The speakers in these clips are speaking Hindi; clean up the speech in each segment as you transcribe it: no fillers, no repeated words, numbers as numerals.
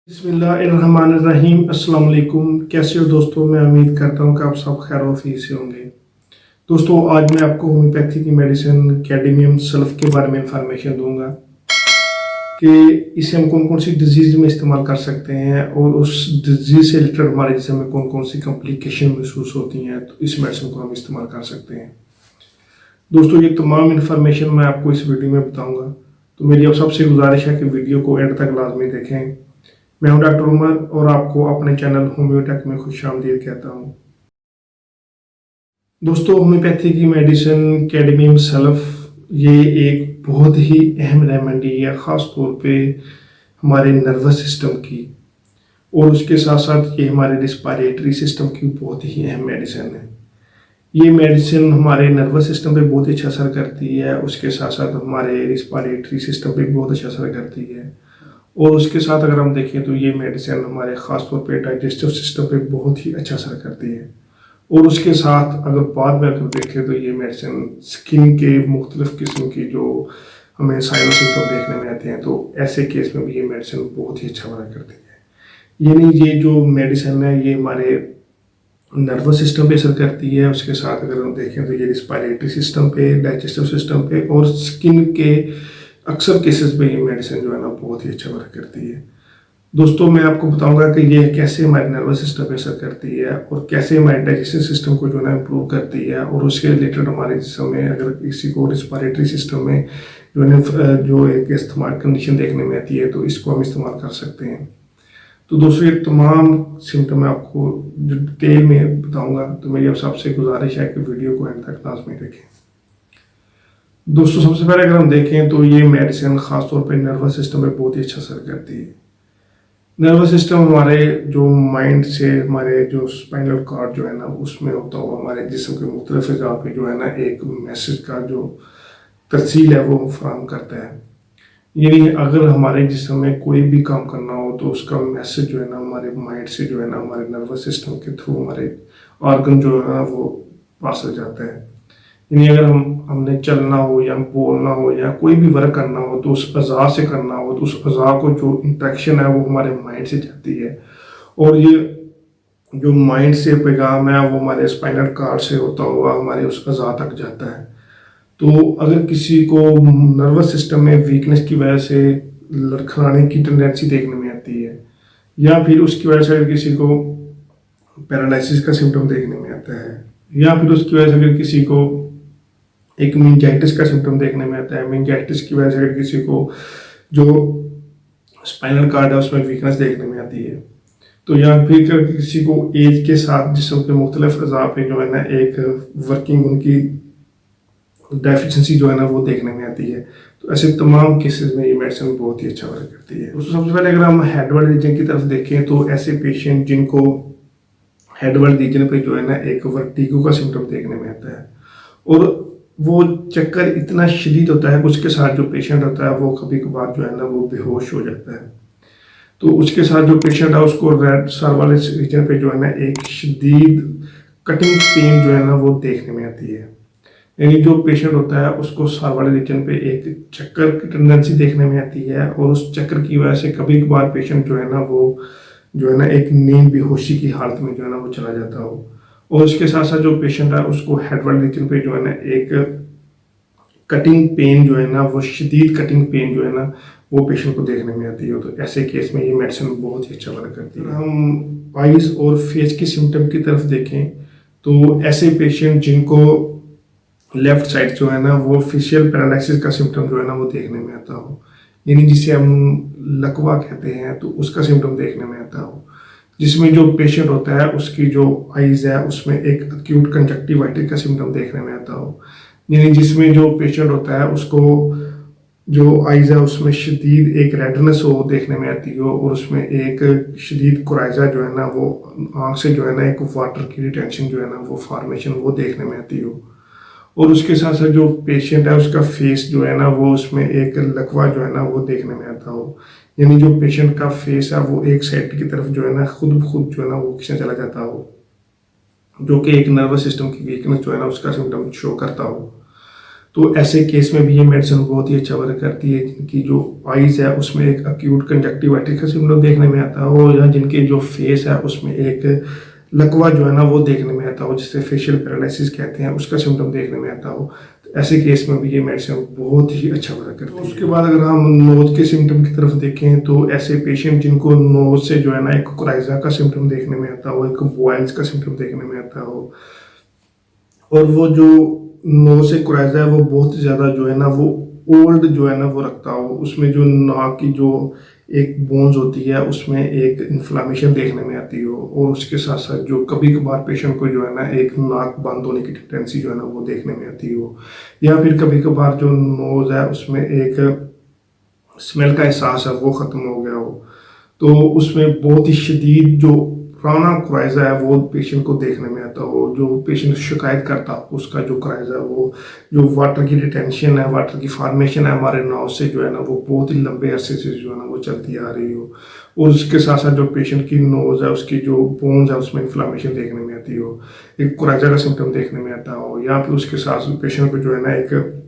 बिस्मिल्लाहिर्रहमानिर्रहीम। अस्सलाम वालेकुम। कैसे हो दोस्तों? मैं उम्मीद करता हूँ कि आप सब खैर वफीक से होंगे। दोस्तों, आज मैं आपको होम्योपैथी की मेडिसिन कैडमियम सल्फ के बारे में इंफॉर्मेशन दूंगा कि इसे हम कौन कौन सी डिजीज़ में इस्तेमाल कर सकते हैं और उस डिजीज़ से रिलेटेड हमारे जिसम में कौन कौन सी कॉम्प्लिकेशन महसूस होती हैं, तो इस मेडिसिन को हम इस्तेमाल कर सकते हैं। दोस्तों, ये तमाम इंफॉर्मेशन मैं आपको इस वीडियो में बताऊँगा, तो मेरी अब सबसे गुजारिश है कि वीडियो को एंड तक लाजमी देखें। मैं हूं डॉक्टर उमर और आपको अपने चैनल होम्योटेक में खुशामदीद कहता हूं। दोस्तों, होम्योपैथी की मेडिसिन कैडमियम सल्फ ये एक बहुत ही अहम रेमेडी है, ख़ास तौर पे हमारे नर्वस सिस्टम की, और उसके साथ साथ ये हमारे रिस्पायरेटरी सिस्टम की बहुत ही अहम मेडिसिन है। ये मेडिसिन हमारे नर्वस सिस्टम पे बहुत अच्छा असर करती है, उसके साथ साथ हमारे रिस्पायरेटरी सिस्टम पे बहुत अच्छा असर करती है, और उसके साथ अगर हम देखें तो ये मेडिसिन हमारे ख़ास तौर पे डाइजेस्टिव सिस्टम पे बहुत ही अच्छा असर करती है। और उसके साथ अगर बाद में अगर देखें तो ये मेडिसिन स्किन के मुख्तलिफ किस्म की जो हमें साइनो सिम्टम देखने में आते हैं, तो ऐसे केस में भी ये मेडिसिन बहुत ही अच्छा वर्क करती है। यानी ये जो मेडिसिन है ये हमारे नर्वस सिस्टम पे असर करती है, उसके साथ अगर हम देखें तो ये रिस्पायरेटरी सिस्टम पे, डाइजेस्टिव सिस्टम पे और स्किन के अक्सर केसेस में ये मेडिसिन जो है ना बहुत ही अच्छा वर्क करती है। दोस्तों, मैं आपको बताऊंगा कि ये कैसे हमारे नर्वस सिस्टम पे असर करती है और कैसे हमारे डाइजेस्टिव सिस्टम को जो है ना इम्प्रूव करती है, और उसके रिलेटेड हमारे जिसम में अगर किसी को रिस्पायरेटरी सिस्टम में जो है जो एक इस्तेमाल कंडीशन देखने में आती है, तो इसको हम इस्तेमाल कर सकते हैं। तो दोस्तों, ये तमाम सिम्टम मैं आपको जो डिटेल में बताऊंगा, तो मेरी अब सबसे गुजारिश है कि वीडियो को एंड तक लाजमी देखें। दोस्तों, सबसे पहले अगर हम देखें तो ये मेडिसिन ख़ास तौर पे नर्वस सिस्टम पे बहुत ही अच्छा असर करती है। नर्वस सिस्टम हमारे जो माइंड से हमारे जो स्पाइनल कॉर्ड जो है ना उसमें होता हुआ हमारे जिस्म के मुख्तलिफ जगह पे जो है ना एक मैसेज का जो तरसील है वो फराहम करता है। यानी अगर हमारे जिस्म में कोई भी काम करना हो तो उसका मैसेज जो है ना हमारे माइंड से जो है ना हमारे नर्वस सिस्टम के थ्रू हमारे ऑर्गन जो है ना वो पास हो जाता है। यानी अगर हमने चलना हो या बोलना हो या कोई भी वर्क करना हो तो उस अज़ा से करना हो, तो उस अज़ा को जो इंट्रैक्शन है वो हमारे माइंड से जाती है, और ये जो माइंड से पैगाम है वो हमारे स्पाइनल कॉर्ड से होता हुआ हमारे उस अज़ा तक जाता है। तो अगर किसी को नर्वस सिस्टम में वीकनेस की वजह से लड़खड़ाने की टेंडेंसी देखने में आती है, या फिर उसकी वजह से अगर किसी को पैरालिसिस का सिम्टम देखने में आता है, या फिर उसकी वजह से अगर किसी को एक मेनिंजाइटिस का सिम्टम देखने में आता है, मेनिंजाइटिस की वजह से अगर किसी को जो स्पाइनल कॉर्ड है उसमें वीकनेस देखने में आती है, तो या फिर किसी को एज के साथ जिस्म के मुख्तलिफ अज़ा पे जो है ना एक वर्किंग उनकी डेफिशिएंसी जो है ना वो देखने में आती है, तो ऐसे तमाम केसेस में ये मेडिसिन बहुत ही अच्छा वर्क करती है। दोस्तों, सबसे पहले अगर हम हेडवर्ड रीजन की तरफ देखें तो ऐसे पेशेंट जिनको हेडवर्ड रीजन पे जो है ना एक वर्टिगो का सिम्टम देखने में आता है, और वो चक्कर इतना शदीद होता है कि उसके साथ जो पेशेंट होता है वो कभी कभार जो है ना वो बेहोश हो जाता है। तो उसके साथ जो पेशेंट है उसको रेड सर वाले रीजन पे जो है ना एक शदीद कटिंग पेन जो है ना वो देखने में आती है। यानी जो पेशेंट होता है उसको सर वाले रीजन पे एक चक्कर की टेंडेंसी देखने में आती है, और उस चक्कर की वजह से कभी कभार पेशेंट जो है ना वो जो है ना एक नींद बेहोशी की हालत में जो है ना वो चला जाता हो। और उसके साथ साथ जो पेशेंट है उसको हेडवर्ड रीजन पे जो है ना एक कटिंग पेन जो है ना वो शदीद कटिंग पेन जो है ना वो पेशेंट को देखने में आती है। तो ऐसे केस में ये मेडिसिन बहुत ही अच्छा वर्क करती है। हम आइज और फेस के सिम्टम की तरफ देखें तो ऐसे पेशेंट जिनको लेफ्ट साइड जो है ना वो फेशियल पैरालिसिस का सिम्टम जो है ना वो देखने में आता हो, यानी जिसे हम लकवा कहते हैं, तो उसका सिम्टम देखने में आता हो, जिसमें जो पेशेंट होता है उसकी जो आइज़ है उसमें एक एक्यूट कंजक्टिवाइटिस का सिम्टम देखने में आता हो, यानी जिसमें जो पेशेंट होता है उसको जो आइज़ है उसमें शदीद एक रेडनेस हो देखने में आती हो, और उसमें एक शदीद कोराइजा जो है ना वो आँख से जो है ना एक वाटर की रिटेंशन जो है ना वो फॉर्मेशन वो देखने में आती हो। और उसके साथ साथ जो पेशेंट है उसका फेस जो है ना वो उसमें एक लकवा जो है ना वो देखने में आता हो, यानी जो पेशेंट का फेस है वो एक साइड की तरफ जो है ना खुद जो है ना वो खींचा चला जाता हो, जो कि एक नर्वस सिस्टम की वीकनेस जो है ना उसका सिम्टम शो करता हो। तो ऐसे केस में भी ये मेडिसिन बहुत ही अच्छा वर्क करती है। जिनकी जो आईज है उसमें एक अक्यूट कंजक्टिवाइटिस का सिम्टम देखने में आता हो, या जिनके जो फेस है उसमें एक लकवा जो है ना वो देखने में आता हो, जिसे फेशियल पैरालिसिस कहते हैं, उसका सिम्टम देखने में आता हो, तो ऐसे केस में भी ये मेडिसिन बहुत ही अच्छा वर्क करती है। तो उसके बाद अगर हम नोज के सिम्टम की तरफ देखें तो ऐसे पेशेंट जिनको नोज से जो है ना एक कोराइजा का सिम्टम देखने में आता हो, एक बॉयल्स का सिम्टम देखने में आता हो, और वो जो नोज से कोराइजा है वो बहुत ज़्यादा जो है ना वो ओल्ड जो है ना वो रखता हो, उसमें जो नाक की जो एक बोन्स होती है उसमें एक इन्फ्लामेशन देखने में आती हो, और उसके साथ साथ जो कभी कभार पेशेंट को जो है ना एक नाक बंद होने की टेंडेंसी जो है ना वो देखने में आती हो, या फिर कभी कभार जो नोज है उसमें एक स्मेल का एहसास है वो ख़त्म हो गया हो, तो उसमें बहुत ही शदीद जो पुराना क्राइजा है वो पेशेंट को देखने में आता हो, जो पेशेंट शिकायत करता हो उसका जो क्राइजा है वो जो वाटर की रिटेंशन है, वाटर की फॉर्मेशन है हमारे नॉज से जो है ना वो बहुत ही लंबे अरसे से जो है ना वो चलती आ रही हो, और उसके साथ साथ जो पेशेंट की नोज है उसकी जो बोन्स है उसमें इन्फ्लामेशन देखने में आती हो, एक क्राइजा का सिम्टम देखने में आता हो, या फिर उसके साथ पेशेंट को जो है ना एक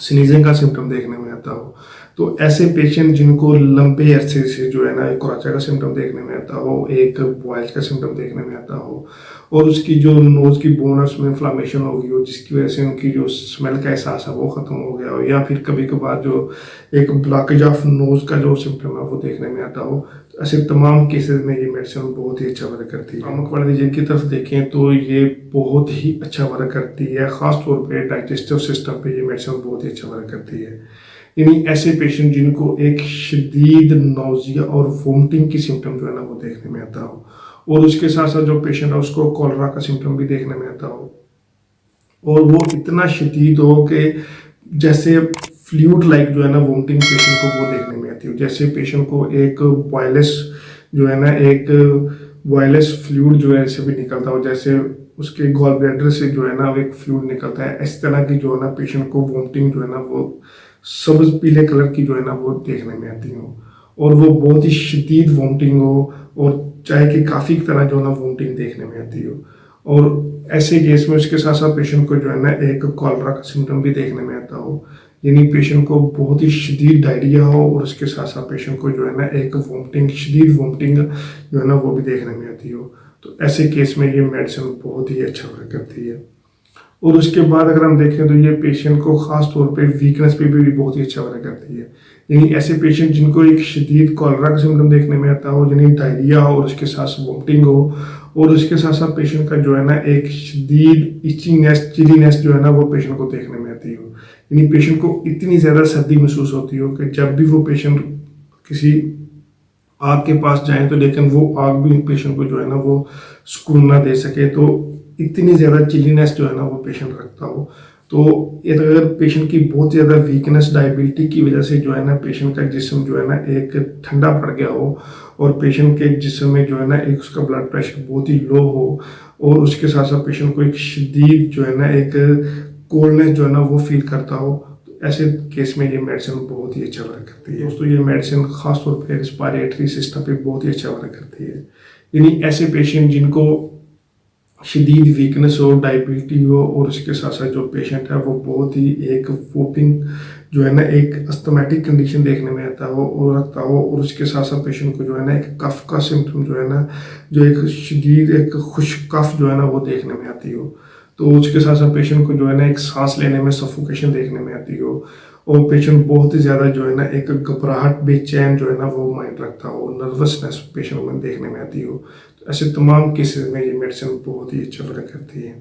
स्नीजिंग का सिम्टम देखने में आता हो। तो ऐसे पेशेंट जिनको लंबे अरसे से जो है ना एक कोराचा का सिम्टम देखने में आता हो, एक बॉयल का सिम्टम देखने में आता हो, और उसकी जो नोज की बोन है उसमें इन्फ्लामेशन हो गई हो, जिसकी वजह से उनकी जो स्मेल का एहसास है वो ख़त्म हो गया हो, या फिर कभी कभार जो एक ब्लॉकेज ऑफ नोज का जो सिम्टम है वो देखने में आता हो, तो ऐसे तमाम केसेस में ये मेडिसिन बहुत ही अच्छा वर्क करती है। स्टमक वाले रीजन की तरफ देखें तो ये बहुत ही अच्छा वर्क करती है, ख़ास तौर पर डाइजेस्टिव सिस्टम पर ये मेडिसिन बहुत ही अच्छा वर्क करती है। यानी ऐसे पेशेंट जिनको एक शदीद नौजिया और वोमिटिंग की सिम्टम जो है ना वो देखने में आता हो, और उसके साथ साथ जो पेशेंट है उसको कॉलरा का सिम्टम भी देखने में आता हो, और वो इतना शदीद हो कि जैसे फ्लूइड लाइक जो है ना वोमिटिंग पेशेंट को वो देखने में आती हो, जैसे पेशेंट को एक वायरलेस जो है ना एक वायरलेस फ्लूइड जो है ऐसे भी निकलता हो, जैसे उसके गॉल ब्लैडर से जो है ना एक फ्लूइड निकलता है, इस तरह की जो है ना पेशेंट को वोमिटिंग जो है ना वो सब्ज पीले कलर की जो है ना वो देखने में आती हो, और वो बहुत ही शदीद वोमिटिंग हो, और चाय के काफ़ी तरह जो है ना वोमिटिंग देखने में आती हो, और ऐसे केस में उसके साथ साथ पेशेंट को जो है ना एक कॉलरा का सिम्टम भी देखने में आता हो, यानी पेशेंट को बहुत ही शदीद डायरिया हो, और उसके साथ साथ पेशेंट को जो है ना एक वोमिटिंग शदीद वोमिटिंग जो है ना वो भी देखने में आती हो, तो ऐसे केस में ये मेडिसिन बहुत ही अच्छा वर्क करती है। और उसके बाद अगर हम देखें तो ये पेशेंट को ख़ास तौर पे वीकनेस पे भी बहुत ही अच्छा वर्क करती है। यानी ऐसे पेशेंट जिनको एक शदीद कॉलरा का सिम्टम देखने में आता हो, जिन्हें डायरिया हो और उसके साथ वोमिटिंग हो, और उसके साथ साथ पेशेंट का जो है ना एक शदीद इचिंगनेस चिलीनेस जो है ना वो पेशेंट को देखने में आती हो, यानी पेशेंट को इतनी ज़्यादा सर्दी महसूस होती हो कि जब भी वो पेशेंट किसी आग के पास जाए तो लेकिन वो आग भी पेशेंट को जो है ना वो सुकून ना दे सके, तो इतनी ज़्यादा चिलीनेस जो है ना वो पेशेंट रखता हो। तो अगर पेशेंट की बहुत ज़्यादा वीकनेस डायबिलिटी की वजह से जो है ना पेशेंट का जिस्म जो है ना एक ठंडा पड़ गया हो, और पेशेंट के जिस्म में जो है ना एक उसका ब्लड प्रेशर बहुत ही लो हो, और उसके साथ साथ पेशेंट को एक शदीद जो है ना एक कोल्डनेस जो है ना वो फील करता हो, तो ऐसे केस में ये मेडिसिन बहुत ही अच्छा वर्क करती है। दोस्तों ये मेडिसिन खास तौर पर रिस्पायरेटरी सिस्टम पे बहुत ही अच्छा वर्क करती है। यानी ऐसे पेशेंट जिनको शदीद वीकनेस हो, डायबिलिटी हो, और उसके साथ साथ जो पेशेंट है वो बहुत ही एक वोपिंग जो है ना एक अस्थमेटिक कंडीशन देखने में आता हो और रखता हो, और उसके साथ साथ पेशेंट को जो है ना एक कफ का सिम्टम जो है ना जो एक शदीद एक खुश्क कफ जो है ना वो देखने में आती हो, तो उसके साथ साथ पेशेंट को जो है ना एक सांस लेने में सफोकेशन देखने में आती हो, और पेशेंट बहुत ही ज़्यादा जो है ना एक घबराहट बेचैन जो है ना वो माइंड रखता हो, नर्वसनेस पेशेंट में देखने में आती हो, तो ऐसे तमाम केसेस में ये मेडिसिन बहुत ही अच्छा वर्क करती है।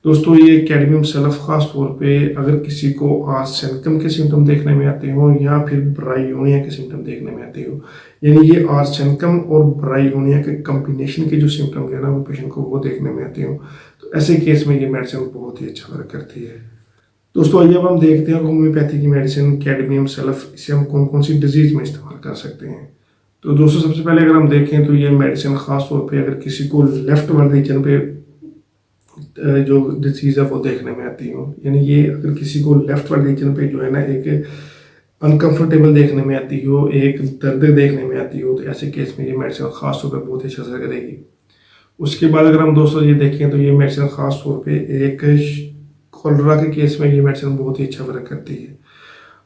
दोस्तों ये कैडमियम सल्फ खास तौर पे अगर किसी को आर्सेनिकम के सिम्टम देखने में आते हो, या फिर ब्रायोनिया के सिम्टम देखने में आते हो, यानी ये आर्सेनिकम और ब्रायोनिया के कॉम्बिनेशन के जो सिम्टम है ना वो पेशेंट को वो देखने में आते हो, तो ऐसे केस में ये मेडिसिन बहुत ही अच्छा वर्क करती है। दोस्तों आइए अब हम देखते हैं होम्योपैथी की मेडिसिन कैडमियम सल्फ, इसे हम कौन कौन सी डिजीज में इस्तेमाल कर सकते हैं। तो दोस्तों सबसे पहले अगर हम देखें तो ये मेडिसिन खास तौर पे अगर किसी को लेफ्ट वाले रीजन पे जो डिजीज है वो देखने में आती हो, यानी ये अगर किसी को लेफ्ट वाले रीजन पे जो है ना एक अनकंफर्टेबल देखने में आती हो, एक दर्द देखने में आती हो, तो ऐसे केस में ये मेडिसिन खास तौर पर बहुत अच्छा असर करेगी। उसके बाद अगर हम दोस्तों ये देखें तो ये मेडिसिन खास तौर पे एक कॉलरा के केस में ये मेडिसिन बहुत ही अच्छा वर्क करती है।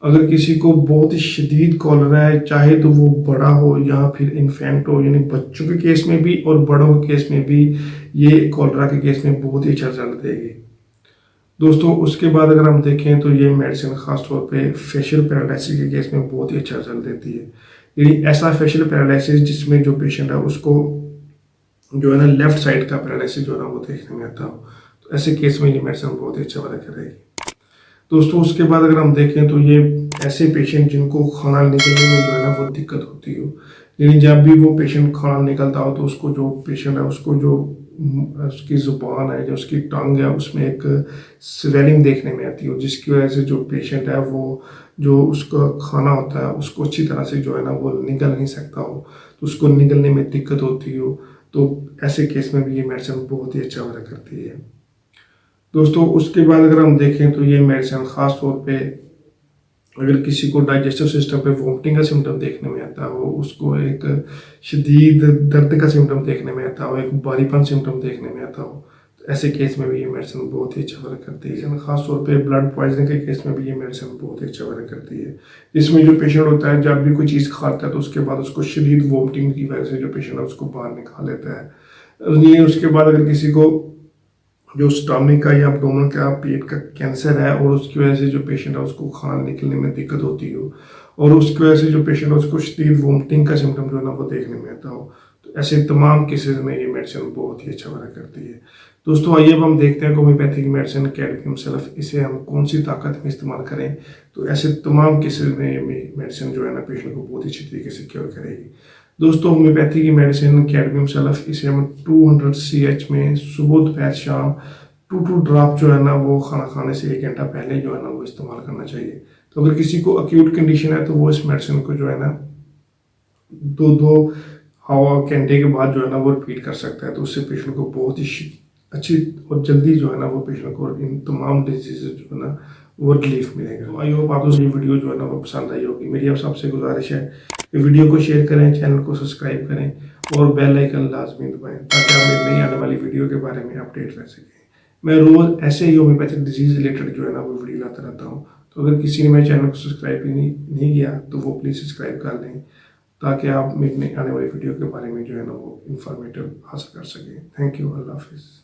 अगर किसी को बहुत ही शदीद कॉलरा है, चाहे तो वो बड़ा हो या फिर इन्फेंट हो, यानी बच्चों के केस में भी और बड़ों के केस में भी ये कॉलरा के केस में बहुत ही अच्छा रिजल्ट देगी दोस्तों। उसके बाद अगर हम देखें तो ये मेडिसिन ख़ास तौर पे फेशियल पैरालिसिस के केस में बहुत ही अच्छा रिजल्ट देती है। यानी ऐसा फेशियल पैरालिसिस जिसमें जो पेशेंट है उसको जो है ना लेफ्ट साइड का पैरालिसिस जो है ना वो देखने में आता हो, तो ऐसे केस में ये मेडिसिन बहुत ही अच्छा वर्क करेगी दोस्तों। उसके बाद अगर हम देखें तो ये ऐसे पेशेंट जिनको खाना निकलने में जो है ना वो दिक्कत होती हो, यानी जब भी वो पेशेंट खाना निकलता हो तो उसको जो पेशेंट है उसको जो उसकी ज़ुबान है, जो उसकी टंग है, उसमें एक स्वेलिंग देखने में आती हो, जिसकी वजह से जो पेशेंट है वो जो उसका खाना होता है उसको अच्छी तरह से जो है ना वो निगल नहीं सकता हो, तो उसको निगलने में दिक्कत होती हो, तो ऐसे केस में भी ये मेडिसिन बहुत ही अच्छा वर्क करती है दोस्तों। उसके बाद अगर हम देखें तो ये मेडिसिन ख़ास तौर पे अगर किसी को डाइजेस्टिव सिस्टम पे वोमिटिंग का सिम्टम देखने में आता हो, उसको एक शदीद दर्द का सिम्टम देखने में आता हो, एक भारीपन सिम्टम देखने में आता हो, तो ऐसे केस में भी ये मेडिसिन बहुत ही अच्छा वर्क करती है। ख़ास तौर पे ब्लड पॉइजनिंग के केस में भी ये मेडिसिन बहुत ही अच्छा वर्क करती है। इसमें जो पेशेंट होता है जब भी कोई चीज़ खाता है तो उसके बाद उसको शदीद वोमिटिंग की वजह से जो पेशेंट है उसको बाहर निकाल लेता है। उसके बाद अगर किसी को जो स्टमक का या एब्डोमेन का पेट का कैंसर है और उसकी वजह से जो पेशेंट है उसको खाना निकलने में दिक्कत होती हो, और उसकी वजह से जो पेशेंट है उसको शदीद वोमिटिंग का सिम्टम जो है ना वो देखने में आता हो, तो ऐसे तमाम केसेस में ये मेडिसिन बहुत ही अच्छा वर्क करती है दोस्तों। आइए अब हम देखते हैं होम्योपैथिक मेडिसिन कैडमियम सल्फ, इसे हम कौन सी ताकत में इस्तेमाल करें, तो ऐसे तमाम केसेस में मेडिसिन जो है ना पेशेंट को बहुत ही अच्छी तरीके से क्योर करेगी दोस्तों। होम्योपैथी की मेडिसिन कैडमियम सल्फ, इसे हम 200 CH में सुबह दोपहर शाम 2 ड्रॉप जो है ना वो खाना खाने से 1 घंटा पहले जो है ना वो इस्तेमाल करना चाहिए। तो अगर किसी को अक्यूट कंडीशन है तो वो इस मेडिसिन को जो है ना 2 हवा घंटे के बाद जो है ना वो रिपीट कर सकता है, तो उससे पेशेंट को बहुत ही अच्छी और जल्दी जो है ना वो पेशेंट को इन तमाम डिजीज जो है ना वो रिलीफ मिलेगा। तो आई होप आपको ये वीडियो जो है ना वो पसंद आई होगी। मेरी आप सबसे गुजारिश है कि वीडियो को शेयर करें, चैनल को सब्सक्राइब करें और बेल आइकन लाजमी दबाएं ताकि आप मेरी नई आने वाली वीडियो के बारे में अपडेट रह सकें। मैं रोज़ ऐसे ही होम्योपैथिक डिजीज़ रिलेटेड जो है ना वो वीडियो लाता रहता हूँ, तो अगर किसी ने मेरे चैनल को सब्सक्राइब नहीं किया तो वो प्लीज़ सब्सक्राइब कर लें ताकि आप मेरी आने वाली वीडियो के बारे में जो है ना वो इंफॉर्मेटिव हासिल कर सकें। थैंक यू, अल्लाह हाफिज़।